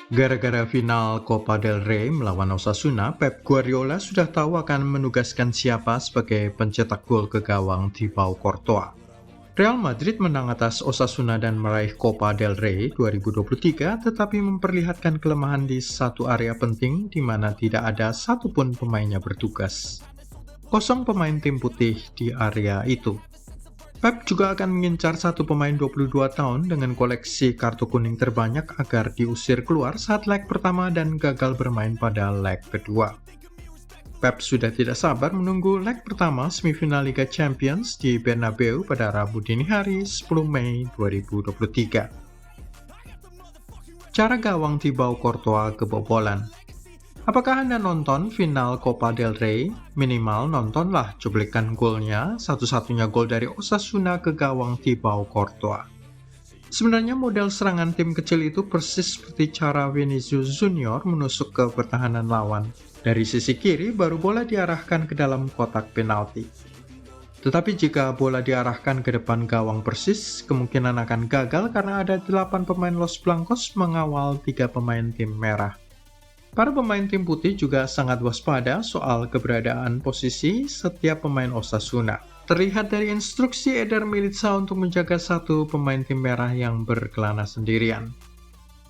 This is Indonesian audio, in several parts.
Gara-gara final Copa del Rey melawan Osasuna, Pep Guardiola sudah tahu akan menugaskan siapa sebagai pencetak gol ke gawang Thibaut Courtois. Real Madrid menang atas Osasuna dan meraih Copa del Rey 2023, tetapi memperlihatkan kelemahan di satu area penting di mana tidak ada satupun pemainnya bertugas. Kosong pemain tim putih di area itu. Pep juga akan mengincar satu pemain 22 tahun dengan koleksi kartu kuning terbanyak agar diusir keluar saat leg pertama dan gagal bermain pada leg kedua. Pep sudah tidak sabar menunggu leg pertama semifinal Liga Champions di Bernabeu pada Rabu dini hari 10 Mei 2023. Cara gawang Thibaut Courtois kebobolan. Apakah Anda nonton final Copa del Rey? Minimal nontonlah cuplikan golnya, satu-satunya gol dari Osasuna ke gawang Thibaut Courtois. Sebenarnya model serangan tim kecil itu persis seperti cara Vinicius Junior menusuk ke pertahanan lawan. Dari sisi kiri baru bola diarahkan ke dalam kotak penalti. Tetapi jika bola diarahkan ke depan gawang persis, kemungkinan akan gagal karena ada 8 pemain Los Blancos mengawal 3 pemain tim merah. Para pemain tim putih juga sangat waspada soal keberadaan posisi setiap pemain Osasuna. Terlihat dari instruksi Eder Militao untuk menjaga satu pemain tim merah yang berkelana sendirian.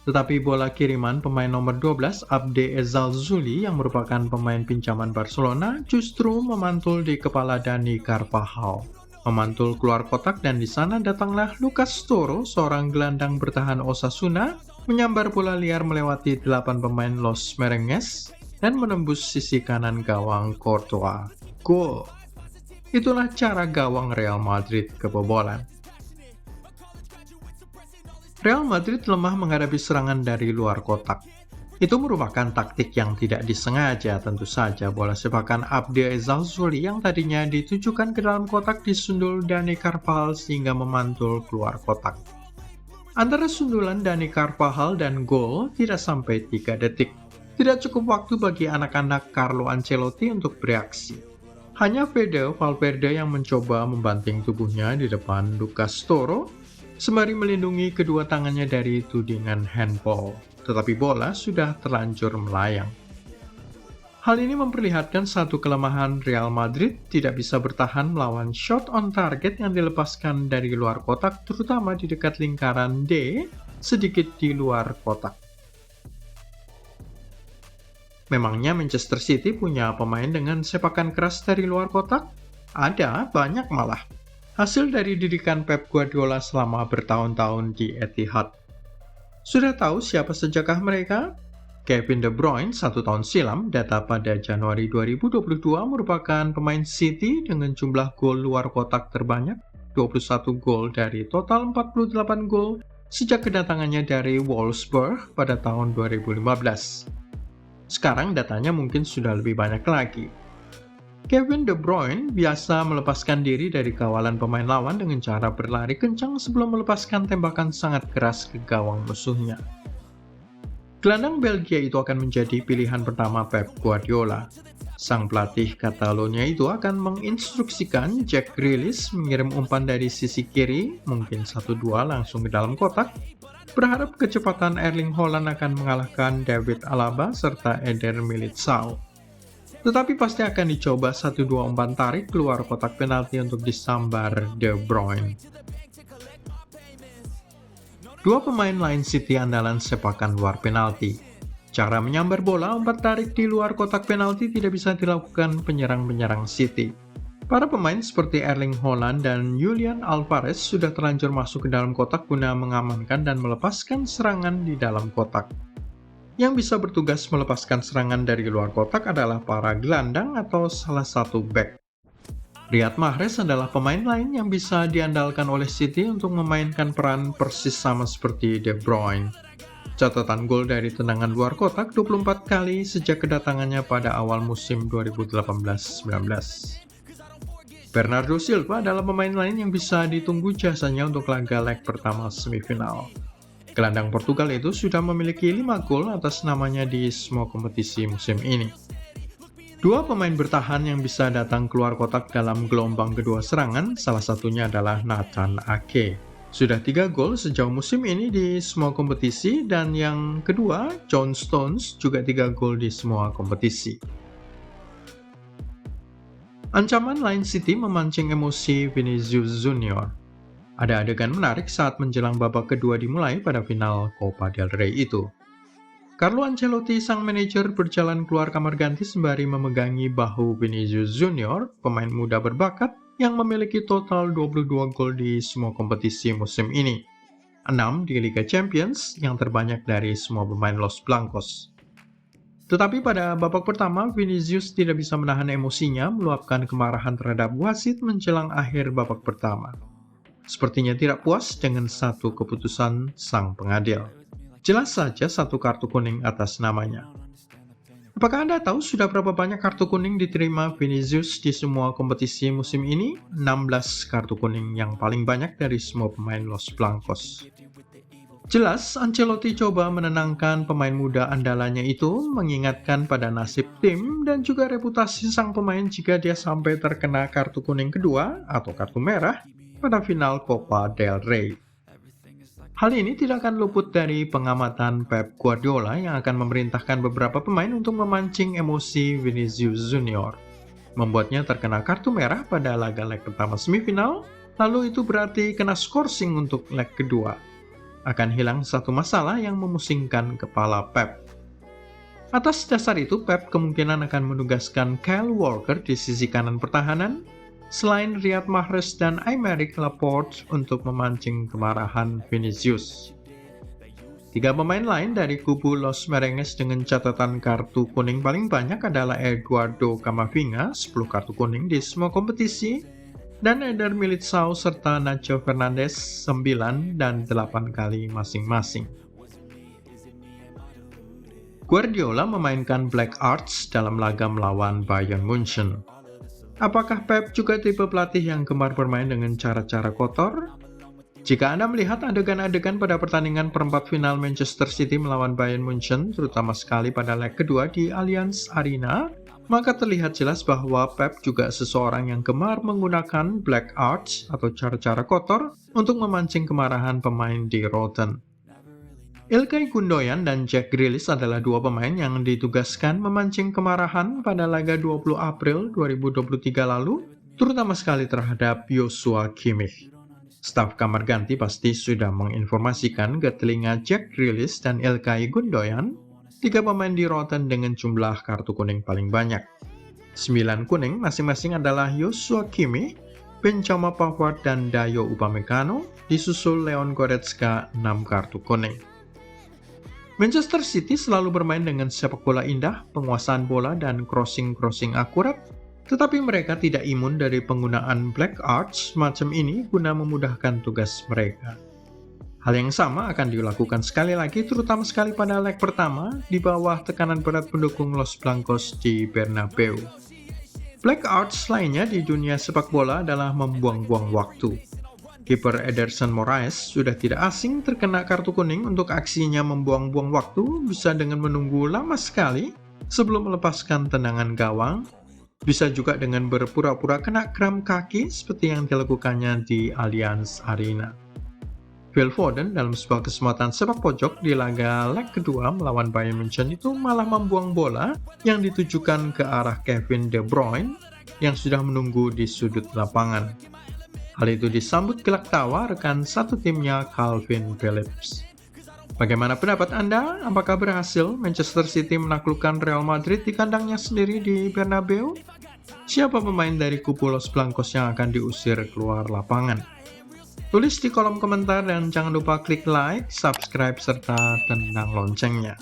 Tetapi bola kiriman pemain nomor 12, Abde Ezzalzouli, yang merupakan pemain pinjaman Barcelona, justru memantul di kepala Dani Carvajal. Memantul keluar kotak dan di sana datanglah Lucas Toro, seorang gelandang bertahan Osasuna, menyambar bola liar melewati 8 pemain Los Merengues dan menembus sisi kanan gawang Courtois. Gol! Itulah cara gawang Real Madrid kebobolan. Real Madrid lemah menghadapi serangan dari luar kotak. Itu merupakan taktik yang tidak disengaja. Tentu saja bola sepakan Abde Ezzalzouli yang tadinya ditujukan ke dalam kotak disundul Dani Carvajal sehingga memantul keluar kotak. Antara sundulan Dani Carvajal dan gol tidak sampai 3 detik. Tidak cukup waktu bagi anak-anak Carlo Ancelotti untuk bereaksi. Hanya Fede Valverde yang mencoba membanting tubuhnya di depan Lucas Toro, sembari melindungi kedua tangannya dari tudingan handball. Tetapi bola sudah terlanjur melayang. Hal ini memperlihatkan satu kelemahan Real Madrid tidak bisa bertahan melawan shot on target yang dilepaskan dari luar kotak, terutama di dekat lingkaran D, sedikit di luar kotak. Memangnya Manchester City punya pemain dengan sepakan keras dari luar kotak? Ada, banyak malah. Hasil dari didikan Pep Guardiola selama bertahun-tahun di Etihad. Sudah tahu siapa sajakah mereka? Kevin De Bruyne 1 tahun silam, data pada Januari 2022, merupakan pemain City dengan jumlah gol luar kotak terbanyak, 21 gol dari total 48 gol sejak kedatangannya dari Wolfsburg pada tahun 2015. Sekarang datanya mungkin sudah lebih banyak lagi. Kevin De Bruyne biasa melepaskan diri dari kawalan pemain lawan dengan cara berlari kencang sebelum melepaskan tembakan sangat keras ke gawang musuhnya. Gelandang Belgia itu akan menjadi pilihan pertama Pep Guardiola. Sang pelatih Catalonia itu akan menginstruksikan Jack Grealish mengirim umpan dari sisi kiri, mungkin 1-2 langsung ke dalam kotak, berharap kecepatan Erling Haaland akan mengalahkan David Alaba serta Eder Militao. Tetapi pasti akan dicoba 1-2 umpan tarik keluar kotak penalti untuk disambar De Bruyne. Dua pemain lain City andalan sepakan luar penalti. Cara menyambar bola umpan tarik di luar kotak penalti tidak bisa dilakukan penyerang-penyerang City. Para pemain seperti Erling Haaland dan Julian Alvarez sudah terlanjur masuk ke dalam kotak guna mengamankan dan melepaskan serangan di dalam kotak. Yang bisa bertugas melepaskan serangan dari luar kotak adalah para gelandang atau salah satu bek. Riyad Mahrez adalah pemain lain yang bisa diandalkan oleh City untuk memainkan peran persis sama seperti De Bruyne. Catatan gol dari tendangan luar kotak 24 kali sejak kedatangannya pada awal musim 2018-19. Bernardo Silva adalah pemain lain yang bisa ditunggu jasanya untuk laga leg pertama semifinal. Gelandang Portugal itu sudah memiliki 5 gol atas namanya di semua kompetisi musim ini. Dua pemain bertahan yang bisa datang keluar kotak dalam gelombang kedua serangan, salah satunya adalah Nathan Ake. Sudah 3 gol sejauh musim ini di semua kompetisi, dan yang kedua, John Stones, juga 3 gol di semua kompetisi. Ancaman lain City memancing emosi Vinicius Junior. Ada adegan menarik saat menjelang babak kedua dimulai pada final Copa del Rey itu. Carlo Ancelotti, sang manajer, berjalan keluar kamar ganti sembari memegangi bahu Vinicius Junior, pemain muda berbakat yang memiliki total 22 gol di semua kompetisi musim ini. 6 di Liga Champions, yang terbanyak dari semua pemain Los Blancos. Tetapi pada babak pertama, Vinicius tidak bisa menahan emosinya meluapkan kemarahan terhadap wasit menjelang akhir babak pertama. Sepertinya tidak puas dengan satu keputusan sang pengadil. Jelas saja satu kartu kuning atas namanya. Apakah Anda tahu sudah berapa banyak kartu kuning diterima Vinicius di semua kompetisi musim ini? 16 kartu kuning, yang paling banyak dari semua pemain Los Blancos. Jelas, Ancelotti coba menenangkan pemain muda andalannya itu, mengingatkan pada nasib tim dan juga reputasi sang pemain jika dia sampai terkena kartu kuning kedua atau kartu merah pada final Copa del Rey. Hal ini tidak akan luput dari pengamatan Pep Guardiola yang akan memerintahkan beberapa pemain untuk memancing emosi Vinicius Junior. Membuatnya terkena kartu merah pada laga leg pertama semifinal, lalu itu berarti kena skorsing untuk leg kedua. Akan hilang satu masalah yang memusingkan kepala Pep. Atas dasar itu, Pep kemungkinan akan menugaskan Kyle Walker di sisi kanan pertahanan, selain Riyad Mahrez dan Aymeric Laporte untuk memancing kemarahan Vinicius. 3 pemain lain dari kubu Los Merengues dengan catatan kartu kuning paling banyak adalah Eduardo Camavinga, 10 kartu kuning di semua kompetisi, dan Eder Militao serta Nacho Fernandez, 9 dan 8 kali masing-masing. Guardiola memainkan Black Arts dalam laga melawan Bayern Munchen. Apakah Pep juga tipe pelatih yang gemar bermain dengan cara-cara kotor? Jika Anda melihat adegan-adegan pada pertandingan perempat final Manchester City melawan Bayern Munchen, terutama sekali pada leg kedua di Allianz Arena, maka terlihat jelas bahwa Pep juga seseorang yang gemar menggunakan black arts atau cara-cara kotor untuk memancing kemarahan pemain di Rotten. Ilkay Gundogan dan Jack Grealish adalah 2 pemain yang ditugaskan memancing kemarahan pada laga 20 April 2023 lalu, terutama sekali terhadap Joshua Kimmich. Staf kamar ganti pasti sudah menginformasikan ke telinga Jack Grealish dan Ilkay Gundogan, 3 pemain di Rotten dengan jumlah kartu kuning paling banyak. 9 kuning masing-masing adalah Joshua Kimmich, Benjamin Pavard, dan Dayo Upamecano, disusul Leon Goretzka 6 kartu kuning. Manchester City selalu bermain dengan sepak bola indah, penguasaan bola, dan crossing-crossing akurat, tetapi mereka tidak imun dari penggunaan black arts semacam ini guna memudahkan tugas mereka. Hal yang sama akan dilakukan sekali lagi, terutama sekali pada leg pertama di bawah tekanan berat pendukung Los Blancos di Bernabeu. Black arts lainnya di dunia sepak bola adalah membuang-buang waktu. Kiper Ederson Moraes sudah tidak asing terkena kartu kuning untuk aksinya membuang-buang waktu, bisa dengan menunggu lama sekali sebelum melepaskan tendangan gawang, bisa juga dengan berpura-pura kena kram kaki seperti yang dilakukannya di Allianz Arena. Phil Foden dalam sebuah kesempatan sepak pojok di laga leg kedua melawan Bayern Munchen itu malah membuang bola yang ditujukan ke arah Kevin De Bruyne yang sudah menunggu di sudut lapangan. Hal itu disambut gelak tawa rekan satu timnya, Calvin Phillips. Bagaimana pendapat Anda? Apakah berhasil Manchester City menaklukkan Real Madrid di kandangnya sendiri di Bernabeu? Siapa pemain dari kubu Los Blancos yang akan diusir keluar lapangan? Tulis di kolom komentar dan jangan lupa klik like, subscribe, serta tendang loncengnya.